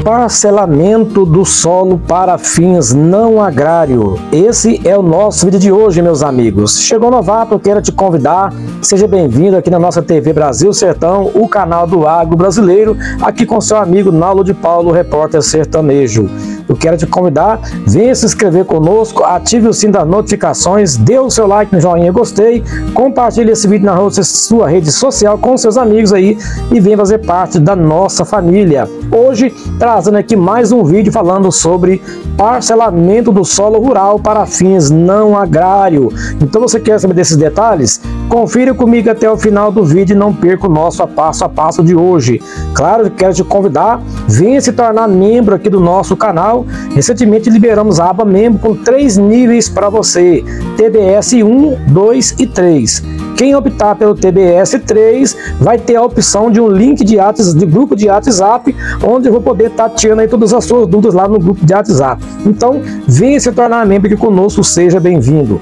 Parcelamento do solo para fins não agrário. Esse é o nosso vídeo de hoje, meus amigos. Chegou novato, eu quero te convidar, seja bem-vindo aqui na nossa TV Brasil Sertão, o canal do agro brasileiro, aqui com seu amigo Naldo de Paulo, repórter sertanejo. Eu quero te convidar, venha se inscrever conosco, ative o sininho das notificações, dê o seu like no joinha, gostei, compartilhe esse vídeo na sua rede social com seus amigos aí e venha fazer parte da nossa família. Hoje, trazendo aqui mais um vídeo falando sobre parcelamento do solo rural para fins não agrário. Então você quer saber desses detalhes? Confira comigo até o final do vídeo e não perca o nosso passo a passo de hoje. Claro, eu quero te convidar, venha se tornar membro aqui do nosso canal. Recentemente liberamos a aba membro com 3 níveis para você, TBS 1, 2 e 3. Quem optar pelo TBS 3 vai ter a opção de um link de grupo de WhatsApp, onde eu vou poder estar tirando aí todas as suas dúvidas lá no grupo de WhatsApp. Então, venha se tornar membro aqui conosco, seja bem-vindo.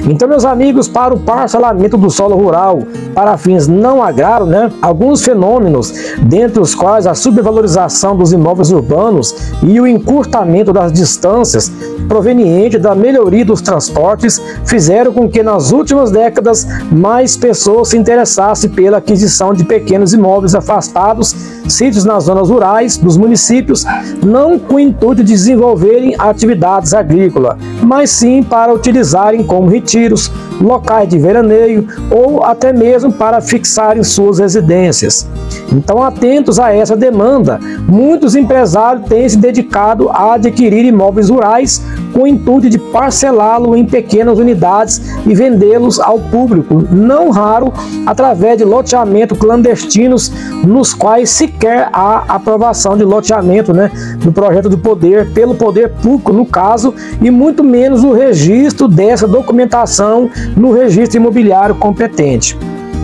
Então, meus amigos, para o parcelamento do solo rural para fins não agrários, alguns fenômenos, dentre os quais a subvalorização dos imóveis urbanos e o encurtamento das distâncias proveniente da melhoria dos transportes, fizeram com que nas últimas décadas mais pessoas se interessassem pela aquisição de pequenos imóveis afastados, sítios nas zonas rurais dos municípios, não com o intuito de desenvolverem atividades agrícolas, mas sim para utilizarem como retiros, locais de veraneio ou até mesmo para fixarem suas residências. Então, atentos a essa demanda, muitos empresários têm se dedicado a adquirir imóveis rurais com o intuito de parcelá-lo em pequenas unidades e vendê-los ao público, não raro através de loteamento clandestinos, nos quais sequer há aprovação de loteamento do projeto do poder, pelo poder público no caso, e muito menos o registro dessa documentação no registro imobiliário competente.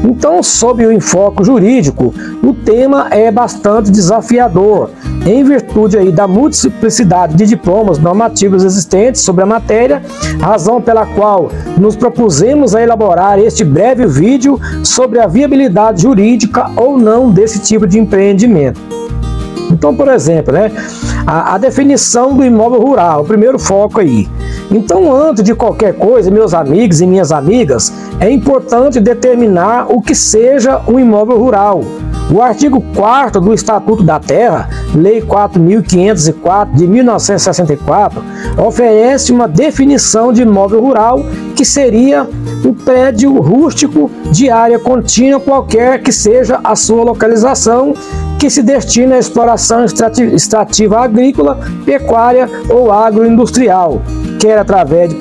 Então, sob o enfoque jurídico, o tema é bastante desafiador, em virtude aí da multiplicidade de diplomas normativos existentes sobre a matéria, razão pela qual nos propusemos a elaborar este breve vídeo sobre a viabilidade jurídica ou não desse tipo de empreendimento. Então, por exemplo, a definição do imóvel rural, o primeiro foco aí. Então, antes de qualquer coisa, meus amigos e minhas amigas, é importante determinar o que seja um imóvel rural. O artigo 4º do Estatuto da Terra, Lei 4.504 de 1964, oferece uma definição de imóvel rural que seria um prédio rústico de área contínua qualquer que seja a sua localização, que se destina à exploração extrativa agrícola, pecuária ou agroindustrial, quer através de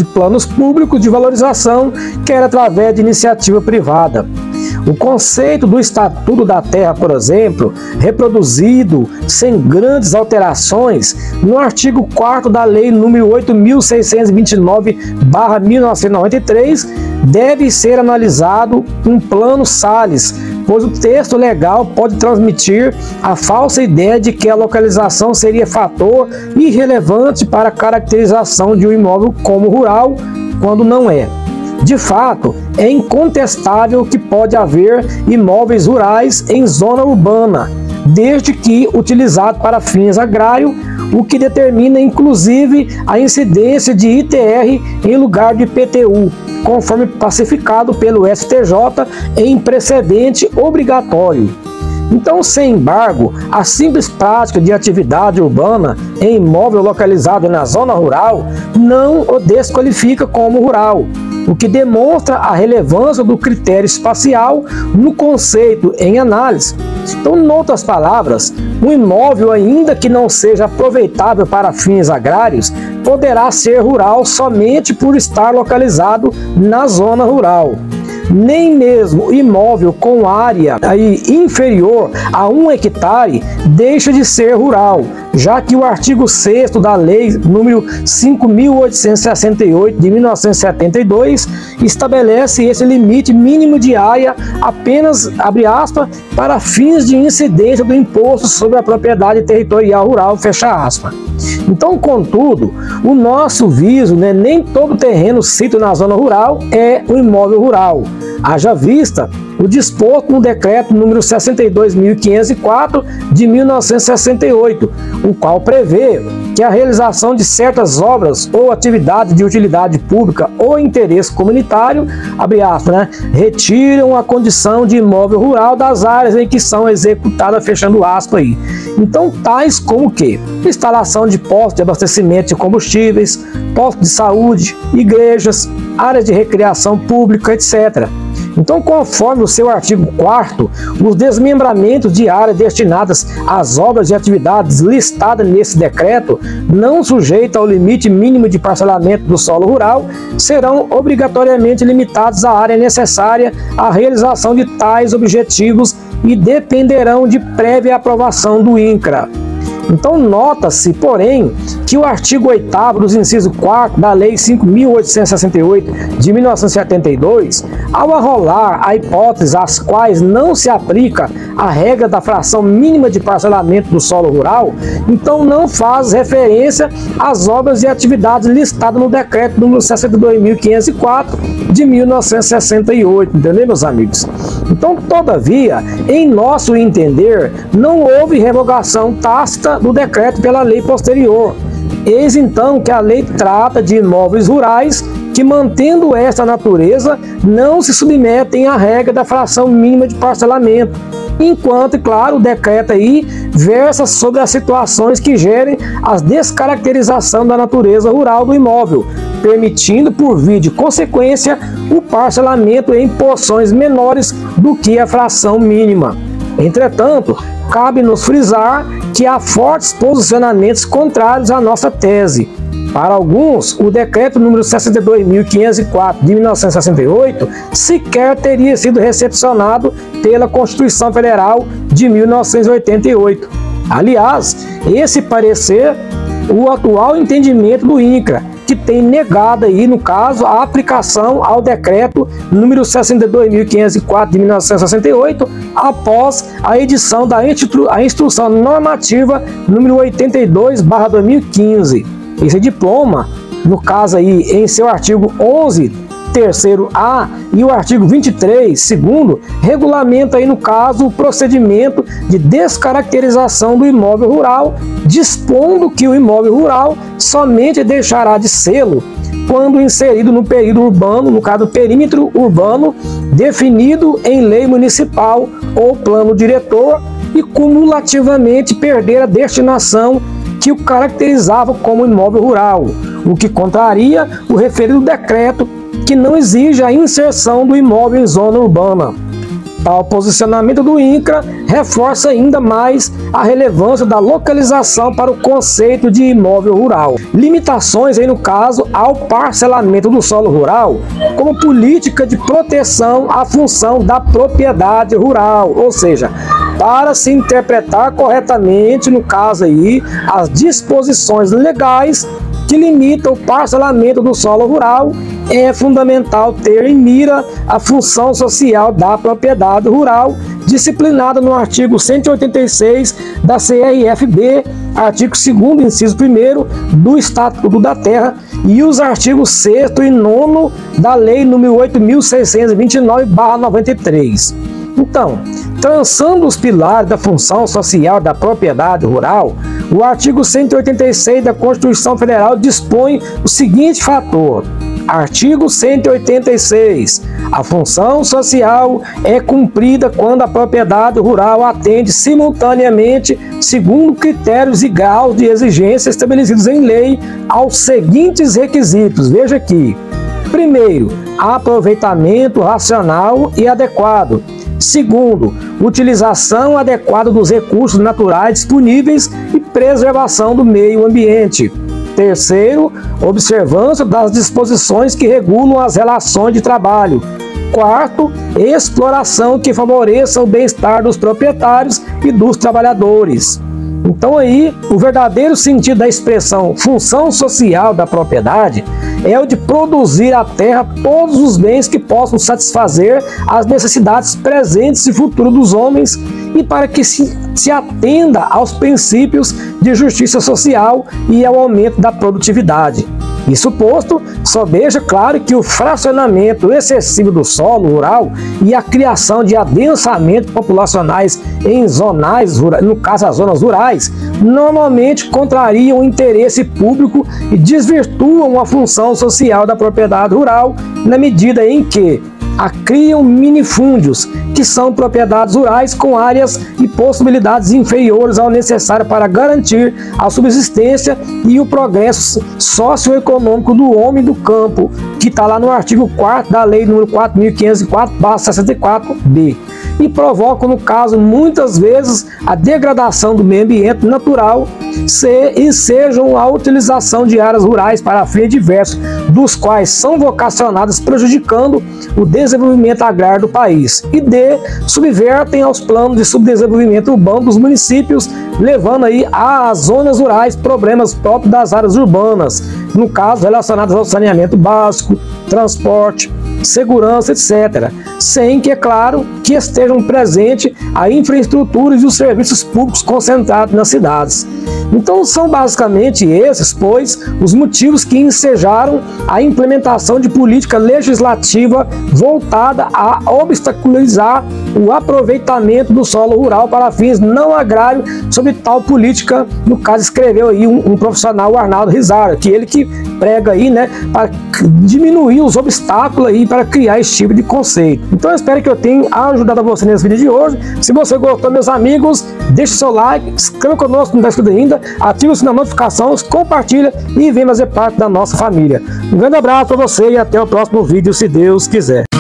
planos públicos de valorização, quer através de iniciativa privada. O conceito do Estatuto da Terra, por exemplo, reproduzido sem grandes alterações no artigo 4º da Lei nº 8.629/1993, deve ser analisado um plano Salles, pois o texto legal pode transmitir a falsa ideia de que a localização seria fator irrelevante para a caracterização de um imóvel como rural, quando não é. De fato, é incontestável que pode haver imóveis rurais em zona urbana, desde que utilizado para fins agrários, o que determina inclusive a incidência de ITR em lugar de IPTU, conforme pacificado pelo STJ em precedente obrigatório. Então, sem embargo, a simples prática de atividade urbana em imóvel localizado na zona rural não o desqualifica como rural, o que demonstra a relevância do critério espacial no conceito em análise. Então, em outras palavras, um imóvel, ainda que não seja aproveitável para fins agrários, poderá ser rural somente por estar localizado na zona rural. Nem mesmo imóvel com área inferior a 1 hectare deixa de ser rural, já que o artigo 6º da Lei nº 5.868 de 1972 estabelece esse limite mínimo de área apenas, abre aspas, para fins de incidência do imposto sobre a propriedade territorial rural, fecha aspas. Então, contudo, o nosso viso, nem todo terreno sítio na zona rural é um imóvel rural. Haja vista o disposto no decreto número 62.504 de 1968, o qual prevê que a realização de certas obras ou atividades de utilidade pública ou interesse comunitário, abre aspas, retiram a condição de imóvel rural das áreas em que são executadas, fechando aspas aí. Então, tais como o quê? Instalação de postos de abastecimento de combustíveis, postos de saúde, igrejas, áreas de recreação pública, etc. Então, conforme o seu artigo 4º, os desmembramentos de áreas destinadas às obras e atividades listadas nesse decreto, não sujeitos ao limite mínimo de parcelamento do solo rural, serão obrigatoriamente limitados à área necessária à realização de tais objetivos e dependerão de prévia aprovação do INCRA. Então, nota-se, porém, que o artigo 8º dos incisos 4º da Lei 5.868 de 1972, ao arrolar a hipótese às quais não se aplica a regra da fração mínima de parcelamento do solo rural, então não faz referência às obras e atividades listadas no decreto número 62.504 de 1968, entendeu, meus amigos? Então, todavia, em nosso entender, não houve revogação tácita do decreto pela lei posterior. Eis então que a lei trata de imóveis rurais que, mantendo esta natureza, não se submetem à regra da fração mínima de parcelamento, enquanto, claro, o decreto aí versa sobre as situações que gerem a descaracterização da natureza rural do imóvel, permitindo, por via de consequência, o parcelamento em porções menores do que a fração mínima. Entretanto, cabe-nos frisar que há fortes posicionamentos contrários à nossa tese. Para alguns, o decreto número 62.504 de 1968 sequer teria sido recepcionado pela Constituição Federal de 1988. Aliás, esse parecer, o atual entendimento do INCRA, que tem negado aí, no caso, a aplicação ao decreto número 62.504 de 1968, após a edição da Instrução Normativa número 82/2015. Esse diploma, no caso aí, em seu artigo 11, terceiro A, e o artigo 23, segundo, regulamenta aí, no caso, o procedimento de descaracterização do imóvel rural, dispondo que o imóvel rural somente deixará de sê-lo quando inserido no período urbano, no caso, perímetro urbano, definido em lei municipal ou plano diretor, e cumulativamente perder a destinação que o caracterizava como imóvel rural, o que contraria o referido decreto, que não exige a inserção do imóvel em zona urbana. Tal posicionamento do INCRA reforça ainda mais a relevância da localização para o conceito de imóvel rural. Limitações aí, no caso, ao parcelamento do solo rural como política de proteção à função da propriedade rural, ou seja, para se interpretar corretamente, no caso aí, as disposições legais que limitam o parcelamento do solo rural, é fundamental ter em mira a função social da propriedade rural, disciplinada no artigo 186 da CRFB, artigo 2º, inciso 1º do Estatuto da Terra, e os artigos 6º e 9º da Lei nº 8.629/93. Então, traçando os pilares da função social da propriedade rural, o artigo 186 da Constituição Federal dispõe o seguinte fator. Artigo 186. A função social é cumprida quando a propriedade rural atende simultaneamente, segundo critérios e graus de exigência estabelecidos em lei, aos seguintes requisitos. Veja aqui. Primeiro, aproveitamento racional e adequado. Segundo, utilização adequada dos recursos naturais disponíveis e preservação do meio ambiente. Terceiro, observância das disposições que regulam as relações de trabalho. Quarto, exploração que favoreça o bem-estar dos proprietários e dos trabalhadores. Então aí, o verdadeiro sentido da expressão função social da propriedade é o de produzir à terra todos os bens que possam satisfazer as necessidades presentes e futuras dos homens, e para que se atenda aos princípios de justiça social e ao aumento da produtividade. Isso posto, só veja claro que o fracionamento excessivo do solo rural e a criação de adensamentos populacionais em zonais, no caso as zonas rurais, normalmente contrariam o interesse público e desvirtuam a função social da propriedade rural, na medida em que criam minifúndios, que são propriedades rurais com áreas e possibilidades inferiores ao necessário para garantir a subsistência e o progresso socioeconômico do homem do campo, que está lá no artigo 4º da Lei nº 4.504/64B, e provocam, no caso, muitas vezes, a degradação do meio ambiente natural e sejam a utilização de áreas rurais para fins diversos, dos quais são vocacionadas, prejudicando o desenvolvimento agrário do país, e subvertem aos planos de subdesenvolvimento urbano dos municípios, levando aí às zonas rurais problemas próprios das áreas urbanas, no caso relacionados ao saneamento básico, transporte, segurança, etc. Sem que, é claro, que estejam presentes a infraestrutura e os serviços públicos concentrados nas cidades. Então são basicamente esses, pois, os motivos que ensejaram a implementação de política legislativa voltada a obstaculizar o aproveitamento do solo rural para fins não agrários. Sobre tal política, no caso, escreveu aí um profissional, o Arnaldo Rizardo, que ele que prega aí, né, para diminuir os obstáculos aí para criar esse tipo de conceito. Então eu espero que eu tenha ajudado a você nesse vídeo de hoje. Se você gostou, meus amigos, deixe seu like, inscreva conosco se não está inscrito ainda, ative o sininho de notificações, compartilha e venha fazer parte da nossa família. Um grande abraço para você e até o próximo vídeo, se Deus quiser.